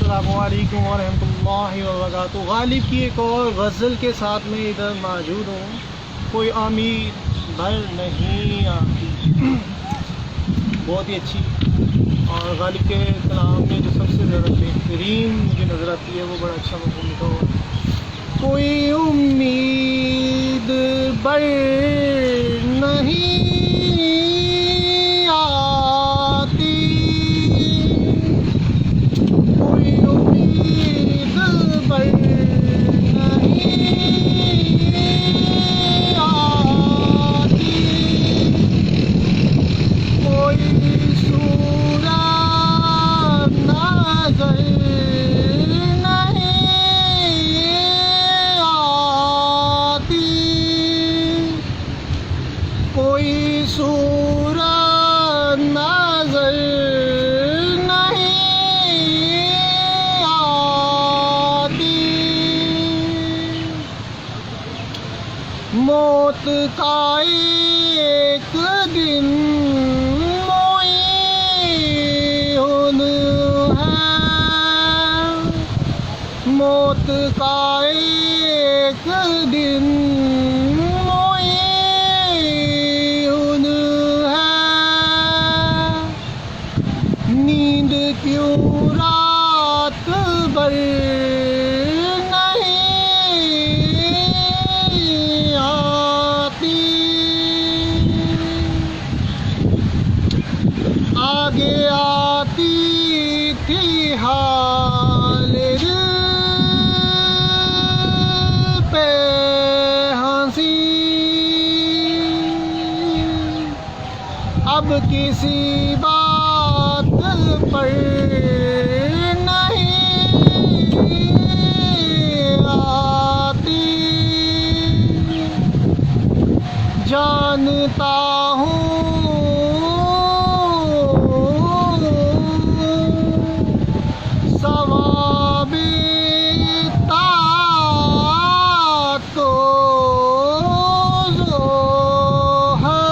السلام علیکم ورحمۃ اللہ وبرکاتہ۔ غالب کی ایک اور غزل کے ساتھ میں ادھر موجود ہوں۔ کوئی امید بھر نہیں آتی، بہت ہی اچھی، اور غالب کے کلام میں جو سب سے زیادہ بہترین مجھے نظر آتی ہے وہ بڑا اچھا مفہوم لکھا ہوا ہے۔ کوئی امید بھر نہیں آتی، کوئی امید بھر نہیں آتی، کوئی صورت نظر نہیں آتی، کوئی صورت نظر نہیں آتی، موت کا ایک دن معین ہے، موت کا ایک دن معین ہے، نیند کیوں رات بھر نہیں آتی، آگے آتی تھی حال دل پہ ہنسی، اب کسی بات پر نہیں آتی، جانتا ہوں ثواب طاعت کو ہے،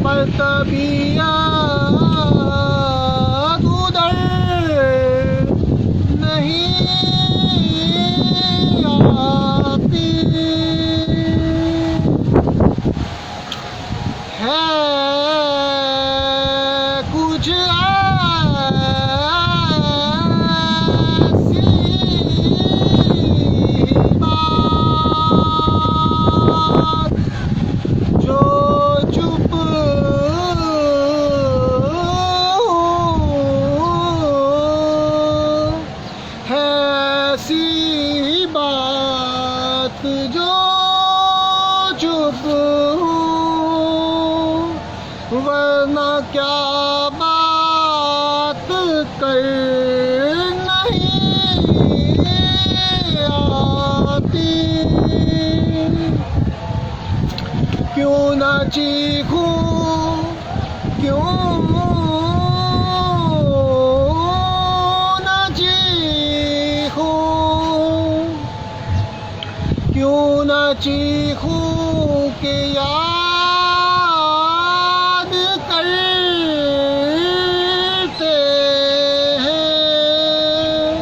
پر طبیعت ادھر نہیں آتی، ہے کچھ ایسی بات جو چپ ہے، ایسی بات جو چپ ورنہ کیا بات کر نہیں آتی، کیوں نہ چیخوں، کیوں نہ چیخوں، کیوں نہ چیخوں کہ یاد کرتے ہیں،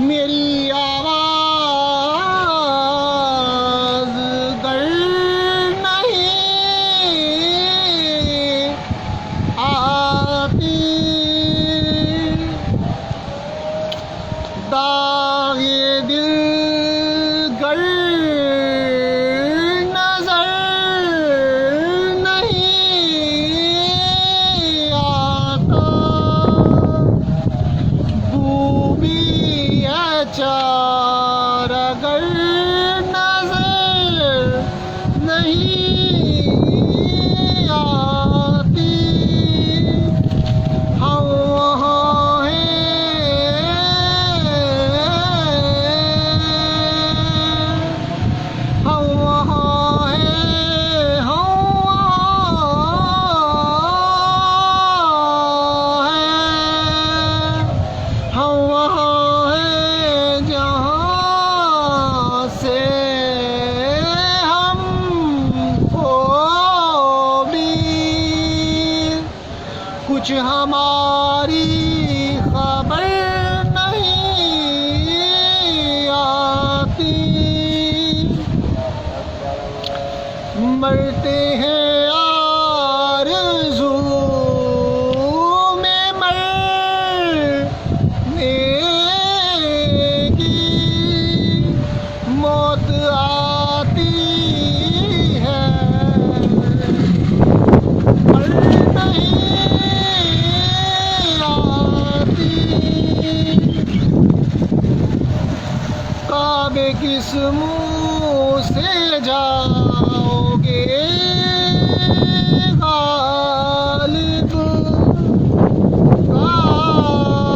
میری آواز گر نہیں آتی، داغ دل گر نظر کچھ ہماری خبر نہیں آتی، مرتے ہیں آرزو میں مرنے کی، موت آتی ہے پر نہیں آتی، کعبے کس منہ سے جاؤ گے غالب، کعبے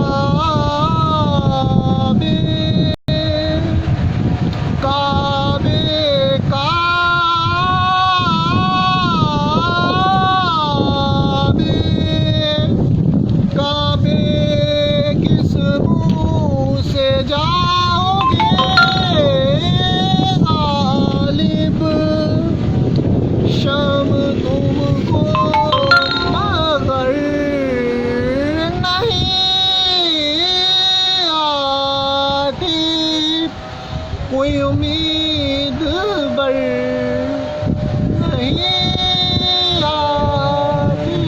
کعبے کعبے کعبے کس منہ سے جاؤ گے غالب، شام تم کو مگر نہیں آتی، کوئی امید بر نہیں آتی،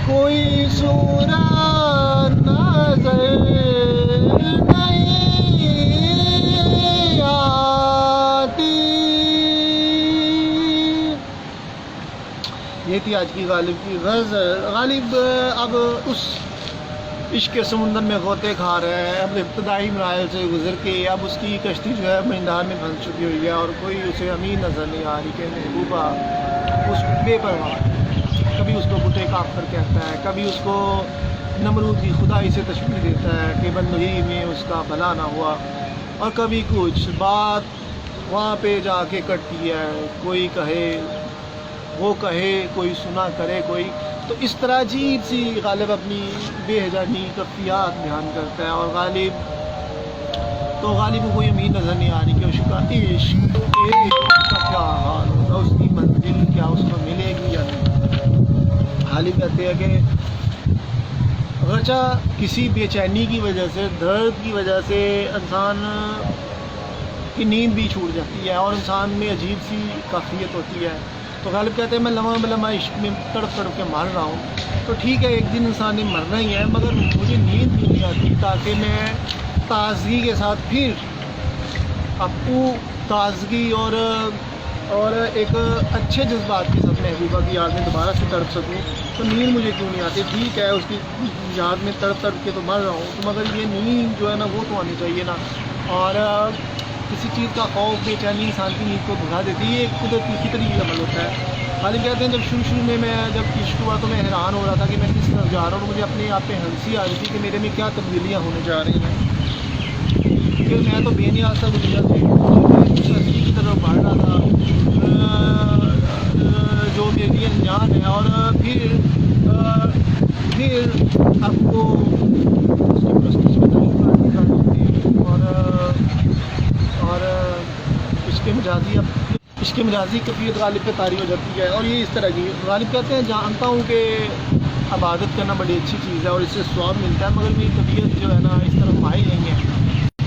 کوئی صورت نظر نہیں آتی۔ یہ تھی آج کی غالب کی غزل۔ غالب اب اس عشق کے سمندر میں غوطے کھا رہا ہے، اب ابتدائی مراحل سے گزر کے اب اس کی کشتی جو ہے مہندار میں پھنس چکی ہوئی ہے، اور کوئی اسے امین نظر نہیں آ رہی کہ محبوبہ اس بے پرواہ، کبھی اس کو بت کافر کہتا ہے، کبھی اس کو نمرود کی خدائی سے تشبیہ دیتا ہے کہ بندگی میں اس کا بھلا نہ ہوا، اور کبھی کچھ بات وہاں پہ جا کے کٹتی ہے، کوئی کہے وہ کہے، کوئی سنا کرے کوئی، تو اس طرح عجیب سی غالب اپنی بے حجانی کفیات بیان کرتا ہے، اور غالب کو کوئی امید نظر نہیں آ رہی کہ اس کا عشق کا کیا حال ہوگا، اس کی منزل کیا اس کو ملے گی یا نہیں۔ غالب کہتے ہیں کہ اگرچہ کسی بے چینی کی وجہ سے، درد کی وجہ سے انسان کی نیند بھی چھوٹ جاتی ہے اور انسان میں عجیب سی کیفیت ہوتی ہے، تو غالب کہتے ہیں میں لمحہ بلمحہ عشق میں تڑپ تڑپ کے مر رہا ہوں، تو ٹھیک ہے ایک دن انسان نے مرنا ہی ہے، مگر مجھے نیند کیوں نہیں آتی تاکہ میں تازگی کے ساتھ پھر اپو تازگی اور ایک اچھے جذبات کے ساتھ محبوبہ کی یاد میں دوبارہ سے تڑپ سکوں، تو نیند مجھے کیوں نہیں آتی؟ ٹھیک ہے اس کی یاد میں تڑپ تڑپ کے تو مر رہا ہوں، تو مگر یہ نیند جو ہے نا وہ تو آنی چاہیے نا، اور کسی چیز کا خوف بے چینی انسان کی نیند کو بھگا دیتی ہے، یہ ایک قدرتی فطری عمل ہوتا ہے۔ غالب کہتے ہیں جب شروع میں جب عشق ہوا تو میں حیران ہو رہا تھا کہ میں کس طرف جا رہا ہوں، مجھے اپنے آپ پہ ہنسی آ رہی تھی کہ میرے میں کیا تبدیلیاں ہونے جا رہی ہیں، کہ میں تو بے نیاز تھا دنیا سے، اس ہستی کی طرف بڑھ رہا تھا جو میرے لیے انجان ہے، اور پھر اب کو اس کی پرستش میں تشریف کرتی ہے، اور اس کے مجازی کفیت غالب پہ طاری ہو جاتی ہے، اور یہ اس طرح کی غالب کہتے ہیں جانتا ہوں کہ عبادت کرنا بڑی اچھی چیز ہے اور اس سے ثواب ملتا ہے، مگر میری طبیعت جو ہے نا اس طرف مائل نہیں ہے،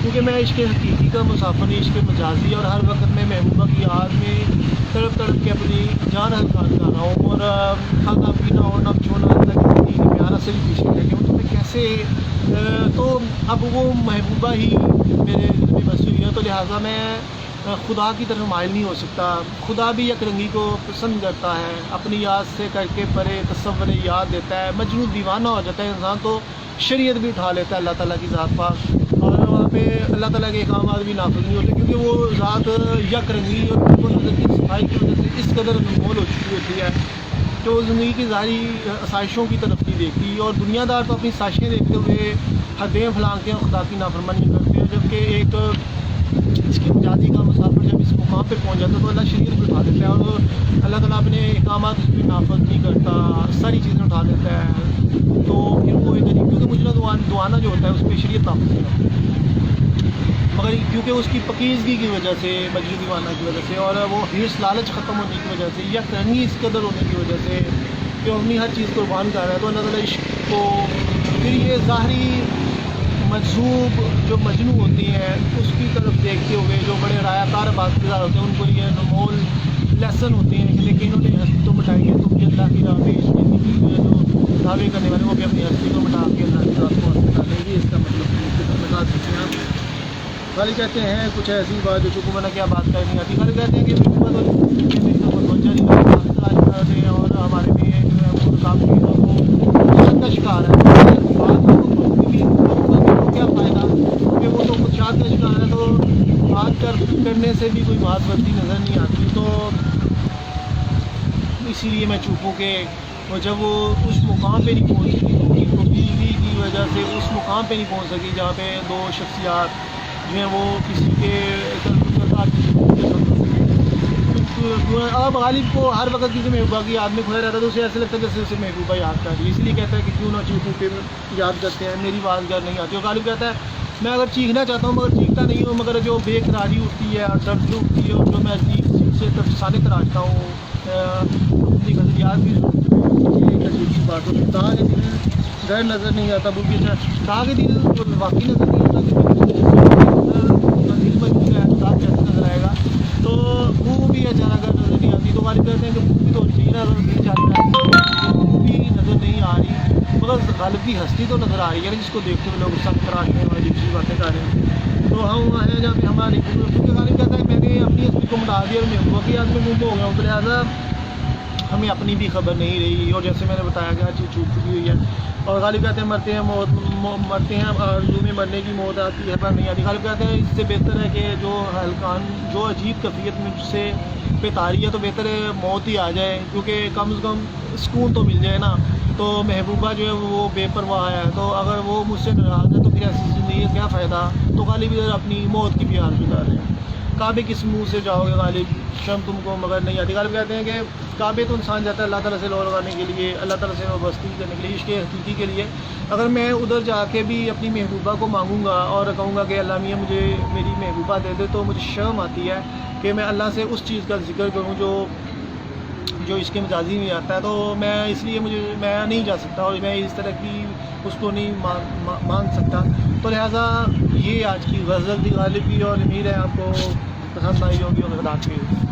کیونکہ میں عشق حقیقی کا مسافر نہیں، عشق مجازی، اور ہر وقت میں محبوبہ کی یاد میں تڑپ تڑپ کے اپنی جان ہلکان کر رہا ہوں، اور کھانا پینا اور نب چھونا تک پیارا سے بھی پیچھے رہ گیا ہوں، تو میں کیسے تو اب وہ محبوبہ ہی میرے دل میں بسی ہوئی ہے، تو لہٰذا میں خدا کی طرف مائل نہیں ہو سکتا۔ خدا بھی یک رنگی کو پسند کرتا ہے، اپنی یاد سے کر کے پرے تصور یاد دیتا ہے، مجنون دیوانہ ہو جاتا ہے انسان، تو شریعت بھی اٹھا لیتا ہے اللہ تعالیٰ کی ذات پاک، اور وہاں پہ اللہ تعالیٰ کے احکامات بھی نافذ نہیں ہوتے، کیونکہ وہ ذات یک رنگی اور نظر کی صفائی کی وجہ سے اس قدر انمول ہو چکی ہوتی ہے کہ وہ زندگی کی ظاہری آسائشوں کی طرف نہیں دیکھتی، اور دنیا دار تو اپنی سازشیں دیکھتے ہوئے حدیں پھلانگتے ہیں، خدا کی نافرمانی کرتے ہیں، جبکہ ایک اس کی مجازی کا مسافر جب اس مقام پہ پہنچ جاتا ہے تو اللہ شریعت بھی اٹھا دیتا ہے، اور اللہ تعالیٰ اپنے احکامات اس پہ نافذ نہیں کرتا، ساری چیزیں اٹھا دیتا ہے، تو پھر وہ ایک کیونکہ مجرا دعانہ جو ہوتا ہے اس پہ شریعت نافذ نہیں ہوتی، مگر کیونکہ اس کی پکیزگی کی وجہ سے، مجرا دیوانہ کی وجہ سے، اور وہ حرص لالچ ختم ہونے کی وجہ سے، یا رنگی اس قدر ہونے کی وجہ سے کہ وہ اپنی ہر چیز قربان کر رہا ہے، تو اللہ تعالیٰ عشق کو پھر یہ ظاہری مجذوب جو مجنو ہوتی ہیں اس کی طرف دیکھتے ہوئے جو بڑے رایا کار بازگزار ہوتے ہیں ان کو یہ انمول لیسن ہوتے ہیں کہ دیکھیں انہوں نے ہستی تو مٹائی ہے، تو بھی اللہ کی راہ میں اس میں جو دعوے کرنے والے وہ بھی اپنی ہستی کو مٹا کے اللہ کی ذات کو ہسپتال لیں گے، اس کا مطلب بتا سکتے ہیں آپ۔ خالی کہتے ہیں کچھ ایسی بات جو چکو میں کیا بات کرنی آتی، خالی کہتے ہیں کہ اور ہمارے بھی جو ہے وہ کافی کا شکار ہے، کیا فائدہ کہ وہ تو خدشات کا شکار ہے، تو بات کرنے سے بھی کوئی بات بنتی نظر نہیں آتی، تو اسی لیے میں چپ ہوں کہ جب وہ اس مقام پہ نہیں پہنچ سکی تو بجلی کی وجہ سے اس مقام پہ نہیں پہنچ سکی جہاں پہ دو شخصیات جو ہیں وہ کسی کے اب غالب کو ہر وقت کسی محبوبہ کی یاد میں کھڑا رہتا ہے تو اسے ایسا لگتا ہے جیسے اسے محبوبہ یاد کر رہی ہے، اسی لیے کہتا ہے کہ کیوں نہ چیخوں پھر یاد کرتے ہیں، میری آواز گر نہیں آتی، اور غالب کہتا ہے میں اگر چیخنا چاہتا ہوں مگر چیختا نہیں ہوں، مگر جو بے قراری اٹھتی ہے اور درد اٹھتی ہے اور جو میں عجیب سے تفسانے تراشتا ہوں اپنی غزلیات کی عجیب سی بات ہوتی ہے، تاں کے دل غیر نظر نہیں آتا، وہ بھی تاں کے دل واقعی نظر نہیں آتا کہ کیسے نظر آئے گا، تو وہ بھی اچانک نظر نہیں آتی، تو غالب کہتے ہیں کہ وہ بھی تو چاہیے نا بھی نظر نہیں آ رہی، مگر غالب کی ہستی تو نظر آ رہی ہے نا جس کو دیکھتے ہوئے لوگ سخت تراشنے والی دوسری باتیں کر رہے ہیں، تو ہم وہاں ہیں جہاں پہ ہماری کیونکہ غالب کہتا ہے میں نے اپنی ہستی کو مٹا دیا اور محبوبہ کی یاد میں گم ہو گیا ہوں، تو لہٰذا ہمیں اپنی بھی خبر نہیں رہی، اور جیسے میں نے بتایا کہ ہر چیز چھوٹ چکی ہوئی ہے، اور غالب کہتے ہیں مرتے ہیں مرتے ہیں اور یوں میں مرنے کی موت آتی ہے پر نہیں آتی، غالب کہتے ہیں اس سے بہتر ہے کہ جو ہلکان جو عجیب کیفیت مجھ سے پہ تاری ہے تو بہتر ہے موت ہی آ جائے، کیونکہ کم از کم سکون تو مل جائے نا، تو محبوبہ جو ہے وہ بے پرواہ ہے، تو اگر وہ مجھ سے ناراض ہے تو پھر ایسی زندگی کا کیا فائدہ، تو غالب ادھر اپنی موت کی بھی حال بتا رہے ہیں۔ کعبے کس منہ سے جاؤ گے غالب شم تم کو مگر نہیں آتی، غالب کہتے ہیں کہ کعبے تو انسان جاتا ہے اللہ تعالیٰ سے لو لگانے کے لیے، اللہ تعالیٰ سے وابستی کرنے کے لیے، عشق حقیقی کے لیے، اگر میں ادھر جا کے بھی اپنی محبوبہ کو مانگوں گا اور کہوں گا کہ اللہ میاں مجھے میری محبوبہ دے دے، تو مجھے شرم آتی ہے کہ میں اللہ سے اس چیز کا ذکر کروں جو اس کے مجازی میں آتا ہے، تو میں اس لیے میں نہیں جا سکتا اور میں اس طرح کی اس کو نہیں مانگ سکتا، تو لہٰذا یہ آج کی غزل تھی غالب کی، اور امید ہے آپ کو پسند آئی ہوگی اور خدا حافظ۔